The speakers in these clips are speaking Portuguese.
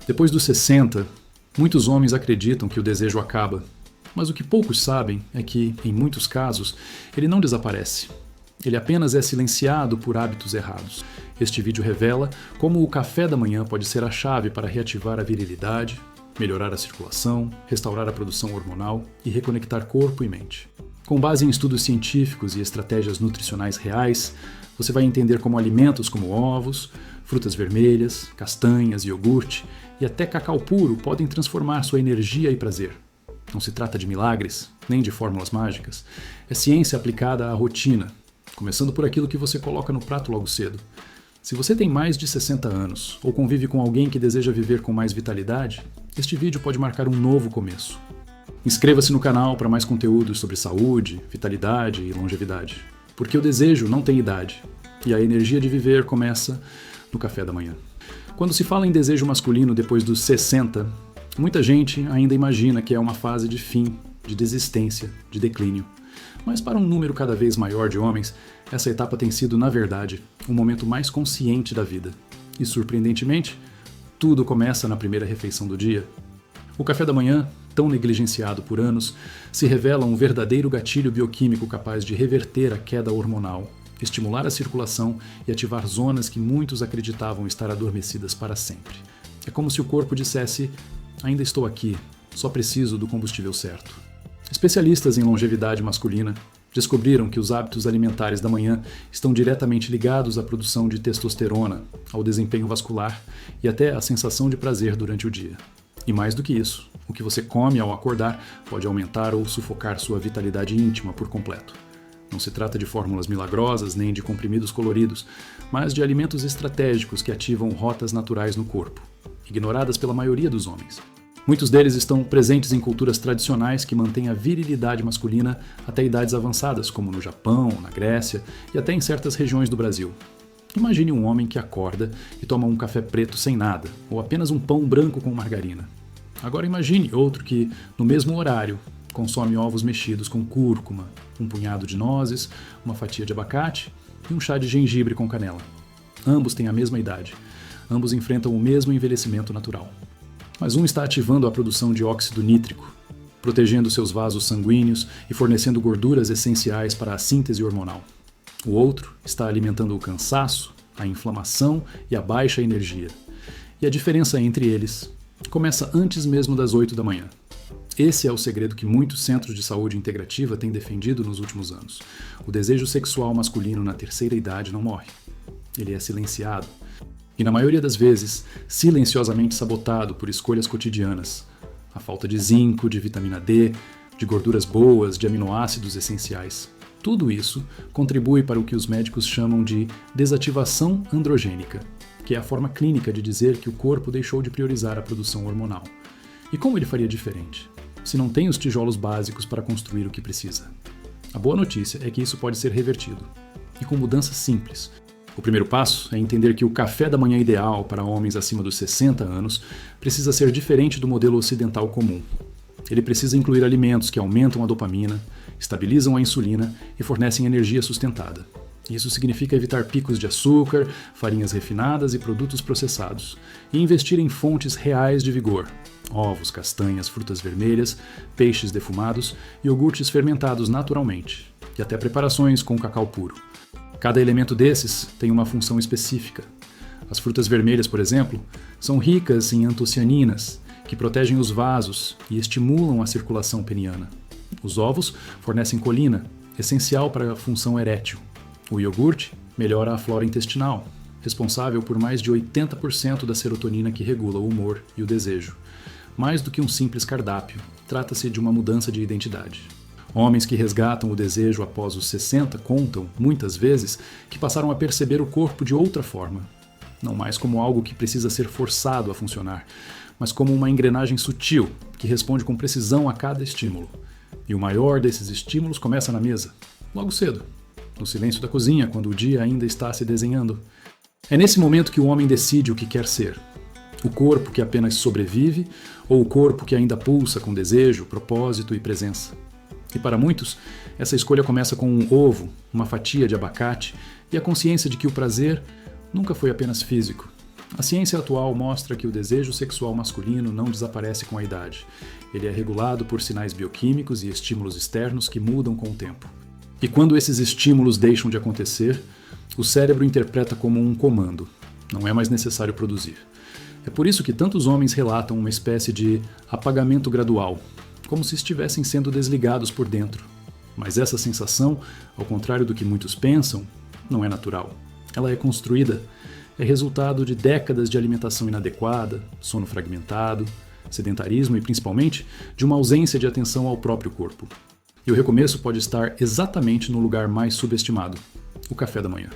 Depois dos 60, muitos homens acreditam que o desejo acaba, mas o que poucos sabem é que, em muitos casos, ele não desaparece. Ele apenas é silenciado por hábitos errados. Este vídeo revela como o café da manhã pode ser a chave para reativar a virilidade, melhorar a circulação, restaurar a produção hormonal e reconectar corpo e mente. Com base em estudos científicos e estratégias nutricionais reais, você vai entender como alimentos como ovos, frutas vermelhas, castanhas, iogurte e até cacau puro podem transformar sua energia e prazer. Não se trata de milagres, nem de fórmulas mágicas. É ciência aplicada à rotina, começando por aquilo que você coloca no prato logo cedo. Se você tem mais de 60 anos ou convive com alguém que deseja viver com mais vitalidade, este vídeo pode marcar um novo começo. Inscreva-se no canal para mais conteúdos sobre saúde, vitalidade e longevidade. Porque o desejo não tem idade e a energia de viver começa no café da manhã. Quando se fala em desejo masculino depois dos 60, muita gente ainda imagina que é uma fase de fim, de desistência, de declínio. Mas para um número cada vez maior de homens, essa etapa tem sido, na verdade, o momento mais consciente da vida. E, surpreendentemente, tudo começa na primeira refeição do dia. O café da manhã, tão negligenciado por anos, se revela um verdadeiro gatilho bioquímico capaz de reverter a queda hormonal, estimular a circulação e ativar zonas que muitos acreditavam estar adormecidas para sempre. É como se o corpo dissesse: ainda estou aqui, só preciso do combustível certo. Especialistas em longevidade masculina descobriram que os hábitos alimentares da manhã estão diretamente ligados à produção de testosterona, ao desempenho vascular e até à sensação de prazer durante o dia. E mais do que isso, o que você come ao acordar pode aumentar ou sufocar sua vitalidade íntima por completo. Não se trata de fórmulas milagrosas nem de comprimidos coloridos, mas de alimentos estratégicos que ativam rotas naturais no corpo, ignoradas pela maioria dos homens. Muitos deles estão presentes em culturas tradicionais que mantêm a virilidade masculina até idades avançadas, como no Japão, na Grécia e até em certas regiões do Brasil. Imagine um homem que acorda e toma um café preto sem nada, ou apenas um pão branco com margarina. Agora imagine outro que, no mesmo horário, consome ovos mexidos com cúrcuma, um punhado de nozes, uma fatia de abacate e um chá de gengibre com canela. Ambos têm a mesma idade. Ambos enfrentam o mesmo envelhecimento natural. Mas um está ativando a produção de óxido nítrico, protegendo seus vasos sanguíneos e fornecendo gorduras essenciais para a síntese hormonal. O outro está alimentando o cansaço, a inflamação e a baixa energia. E a diferença entre eles começa antes mesmo das 8 da manhã. Esse é o segredo que muitos centros de saúde integrativa têm defendido nos últimos anos. O desejo sexual masculino na terceira idade não morre. Ele é silenciado. E na maioria das vezes, silenciosamente sabotado por escolhas cotidianas. A falta de zinco, de vitamina D, de gorduras boas, de aminoácidos essenciais. Tudo isso contribui para o que os médicos chamam de desativação androgênica, que é a forma clínica de dizer que o corpo deixou de priorizar a produção hormonal. E como ele faria diferente, se não tem os tijolos básicos para construir o que precisa? A boa notícia é que isso pode ser revertido, e com mudanças simples. O primeiro passo é entender que o café da manhã ideal para homens acima dos 60 anos precisa ser diferente do modelo ocidental comum. Ele precisa incluir alimentos que aumentam a dopamina, estabilizam a insulina e fornecem energia sustentada. Isso significa evitar picos de açúcar, farinhas refinadas e produtos processados, e investir em fontes reais de vigor: ovos, castanhas, frutas vermelhas, peixes defumados, iogurtes fermentados naturalmente, e até preparações com cacau puro. Cada elemento desses tem uma função específica. As frutas vermelhas, por exemplo, são ricas em antocianinas, que protegem os vasos e estimulam a circulação peniana. Os ovos fornecem colina, essencial para a função erétil. O iogurte melhora a flora intestinal, responsável por mais de 80% da serotonina que regula o humor e o desejo. Mais do que um simples cardápio, trata-se de uma mudança de identidade. Homens que resgatam o desejo após os 60 contam, muitas vezes, que passaram a perceber o corpo de outra forma. Não mais como algo que precisa ser forçado a funcionar, mas como uma engrenagem sutil que responde com precisão a cada estímulo. E o maior desses estímulos começa na mesa, logo cedo, no silêncio da cozinha, quando o dia ainda está se desenhando. É nesse momento que o homem decide o que quer ser. O corpo que apenas sobrevive ou o corpo que ainda pulsa com desejo, propósito e presença. E para muitos, essa escolha começa com um ovo, uma fatia de abacate e a consciência de que o prazer nunca foi apenas físico. A ciência atual mostra que o desejo sexual masculino não desaparece com a idade. Ele é regulado por sinais bioquímicos e estímulos externos que mudam com o tempo. E quando esses estímulos deixam de acontecer, o cérebro interpreta como um comando. Não é mais necessário produzir. É por isso que tantos homens relatam uma espécie de apagamento gradual, como se estivessem sendo desligados por dentro. Mas essa sensação, ao contrário do que muitos pensam, não é natural. Ela é construída, é resultado de décadas de alimentação inadequada, sono fragmentado, sedentarismo e, principalmente, de uma ausência de atenção ao próprio corpo. E o recomeço pode estar exatamente no lugar mais subestimado, o café da manhã.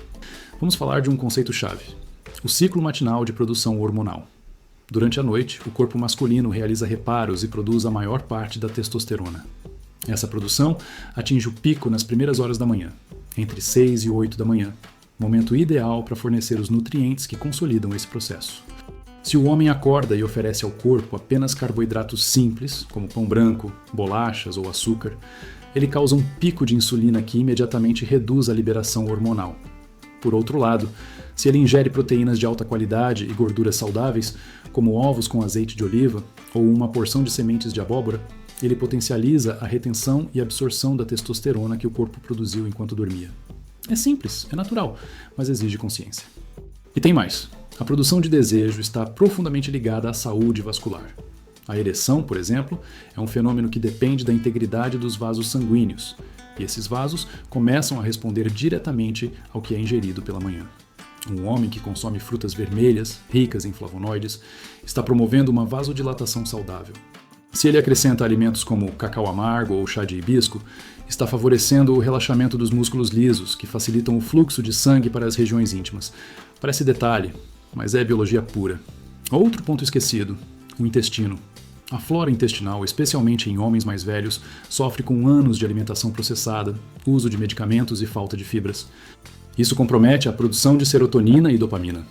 Vamos falar de um conceito-chave: o ciclo matinal de produção hormonal. Durante a noite, o corpo masculino realiza reparos e produz a maior parte da testosterona. Essa produção atinge o pico nas primeiras horas da manhã, entre 6 e 8 da manhã, momento ideal para fornecer os nutrientes que consolidam esse processo. Se o homem acorda e oferece ao corpo apenas carboidratos simples, como pão branco, bolachas ou açúcar, ele causa um pico de insulina que imediatamente reduz a liberação hormonal. Por outro lado, se ele ingere proteínas de alta qualidade e gorduras saudáveis, como ovos com azeite de oliva ou uma porção de sementes de abóbora, ele potencializa a retenção e absorção da testosterona que o corpo produziu enquanto dormia. É simples, é natural, mas exige consciência. E tem mais. A produção de desejo está profundamente ligada à saúde vascular. A ereção, por exemplo, é um fenômeno que depende da integridade dos vasos sanguíneos, e esses vasos começam a responder diretamente ao que é ingerido pela manhã. Um homem que consome frutas vermelhas, ricas em flavonoides, está promovendo uma vasodilatação saudável. Se ele acrescenta alimentos como cacau amargo ou chá de hibisco, está favorecendo o relaxamento dos músculos lisos, que facilitam o fluxo de sangue para as regiões íntimas. Parece detalhe, mas é biologia pura. Outro ponto esquecido: o intestino. A flora intestinal, especialmente em homens mais velhos, sofre com anos de alimentação processada, uso de medicamentos e falta de fibras. Isso compromete a produção de serotonina e dopamina,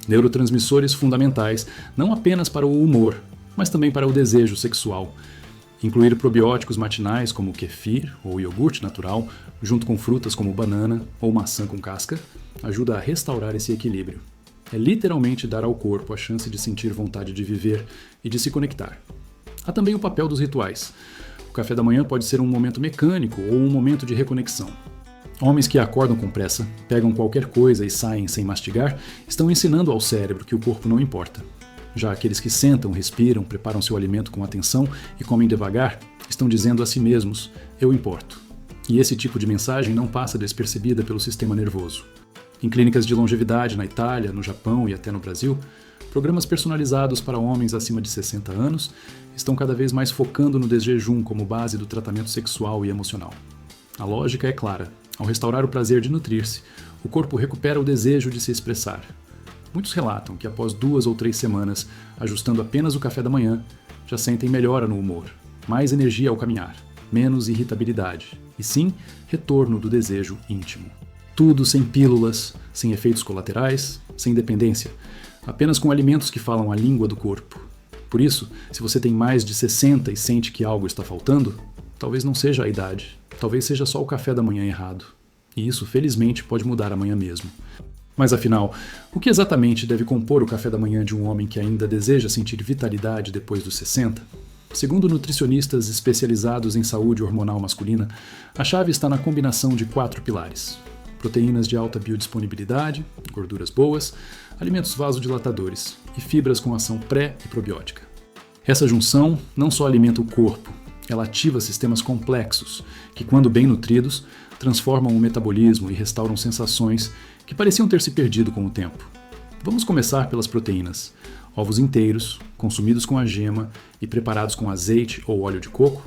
neurotransmissores fundamentais não apenas para o humor, mas também para o desejo sexual. Incluir probióticos matinais como kefir ou iogurte natural, junto com frutas como banana ou maçã com casca, ajuda a restaurar esse equilíbrio. É literalmente dar ao corpo a chance de sentir vontade de viver e de se conectar. Há também o papel dos rituais. O café da manhã pode ser um momento mecânico ou um momento de reconexão. Homens que acordam com pressa, pegam qualquer coisa e saem sem mastigar, estão ensinando ao cérebro que o corpo não importa. Já aqueles que sentam, respiram, preparam seu alimento com atenção e comem devagar, estão dizendo a si mesmos: eu importo. E esse tipo de mensagem não passa despercebida pelo sistema nervoso. Em clínicas de longevidade na Itália, no Japão e até no Brasil, programas personalizados para homens acima de 60 anos estão cada vez mais focando no desjejum como base do tratamento sexual e emocional. A lógica é clara: ao restaurar o prazer de nutrir-se, o corpo recupera o desejo de se expressar. Muitos relatam que após 2 ou 3 semanas, ajustando apenas o café da manhã, já sentem melhora no humor, mais energia ao caminhar, menos irritabilidade, e sim, retorno do desejo íntimo. Tudo sem pílulas, sem efeitos colaterais, sem dependência, apenas com alimentos que falam a língua do corpo. Por isso, se você tem mais de 60 e sente que algo está faltando, talvez não seja a idade, talvez seja só o café da manhã errado. E isso, felizmente, pode mudar amanhã mesmo. Mas afinal, o que exatamente deve compor o café da manhã de um homem que ainda deseja sentir vitalidade depois dos 60? Segundo nutricionistas especializados em saúde hormonal masculina, a chave está na combinação de 4 pilares: proteínas de alta biodisponibilidade, gorduras boas, alimentos vasodilatadores e fibras com ação pré e probiótica. Essa junção não só alimenta o corpo, ela ativa sistemas complexos que, quando bem nutridos, transformam o metabolismo e restauram sensações que pareciam ter se perdido com o tempo. Vamos começar pelas proteínas. Ovos inteiros, consumidos com a gema e preparados com azeite ou óleo de coco,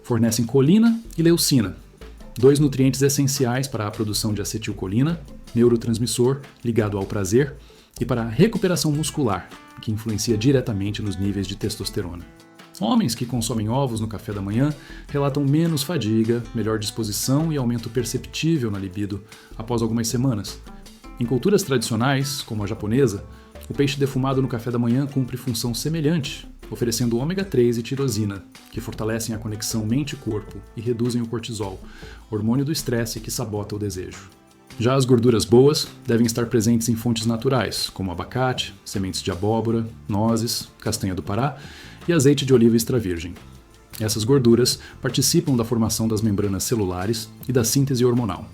fornecem colina e leucina, 2 nutrientes essenciais para a produção de acetilcolina, neurotransmissor ligado ao prazer, e para a recuperação muscular, que influencia diretamente nos níveis de testosterona. Homens que consomem ovos no café da manhã relatam menos fadiga, melhor disposição e aumento perceptível na libido após algumas semanas. Em culturas tradicionais, como a japonesa, o peixe defumado no café da manhã cumpre função semelhante, oferecendo ômega 3 e tirosina, que fortalecem a conexão mente-corpo e reduzem o cortisol, hormônio do estresse que sabota o desejo. Já as gorduras boas devem estar presentes em fontes naturais, como abacate, sementes de abóbora, nozes, castanha do Pará e azeite de oliva extra virgem. Essas gorduras participam da formação das membranas celulares e da síntese hormonal.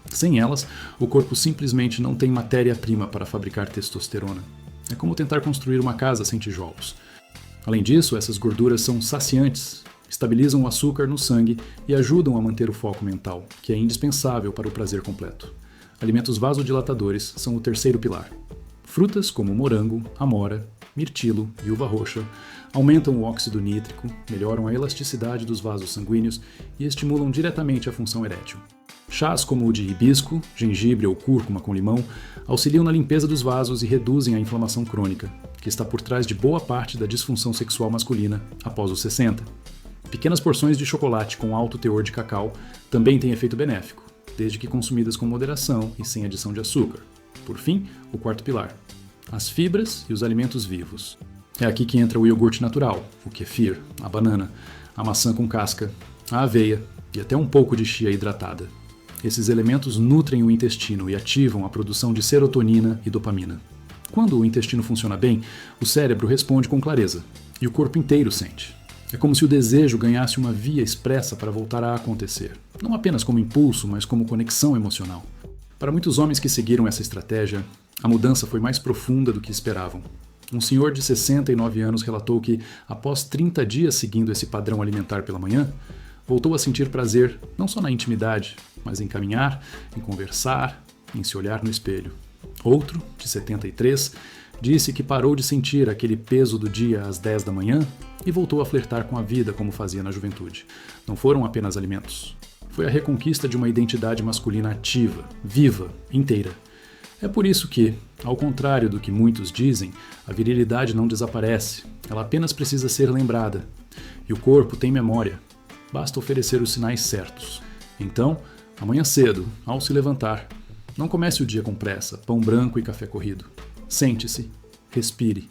Sem elas, o corpo simplesmente não tem matéria-prima para fabricar testosterona. É como tentar construir uma casa sem tijolos. Além disso, essas gorduras são saciantes, estabilizam o açúcar no sangue e ajudam a manter o foco mental, que é indispensável para o prazer completo. Alimentos vasodilatadores são o terceiro pilar. Frutas como morango, amora, mirtilo e uva roxa aumentam o óxido nítrico, melhoram a elasticidade dos vasos sanguíneos e estimulam diretamente a função erétil. Chás como o de hibisco, gengibre ou cúrcuma com limão auxiliam na limpeza dos vasos e reduzem a inflamação crônica, que está por trás de boa parte da disfunção sexual masculina após os 60. Pequenas porções de chocolate com alto teor de cacau também têm efeito benéfico, desde que consumidas com moderação e sem adição de açúcar. Por fim, o quarto pilar: as fibras e os alimentos vivos. É aqui que entra o iogurte natural, o kefir, a banana, a maçã com casca, a aveia e até um pouco de chia hidratada. Esses elementos nutrem o intestino e ativam a produção de serotonina e dopamina. Quando o intestino funciona bem, o cérebro responde com clareza e o corpo inteiro sente. É como se o desejo ganhasse uma via expressa para voltar a acontecer, não apenas como impulso, mas como conexão emocional. Para muitos homens que seguiram essa estratégia, a mudança foi mais profunda do que esperavam. Um senhor de 69 anos relatou que, após 30 dias seguindo esse padrão alimentar pela manhã, voltou a sentir prazer não só na intimidade, mas em caminhar, em conversar, em se olhar no espelho. Outro, de 73, disse que parou de sentir aquele peso do dia às 10 da manhã e voltou a flertar com a vida como fazia na juventude. Não foram apenas alimentos. Foi a reconquista de uma identidade masculina ativa, viva, inteira. É por isso que, ao contrário do que muitos dizem, a virilidade não desaparece, ela apenas precisa ser lembrada. E o corpo tem memória, basta oferecer os sinais certos. Então, amanhã cedo, ao se levantar, não comece o dia com pressa, pão branco e café corrido. Sente-se, respire,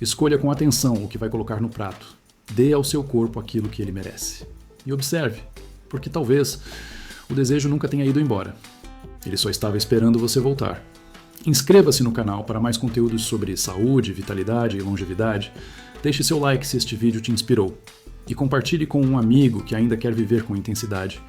escolha com atenção o que vai colocar no prato, dê ao seu corpo aquilo que ele merece. E observe, porque talvez o desejo nunca tenha ido embora. Ele só estava esperando você voltar. Inscreva-se no canal para mais conteúdos sobre saúde, vitalidade e longevidade. Deixe seu like se este vídeo te inspirou. E compartilhe com um amigo que ainda quer viver com intensidade.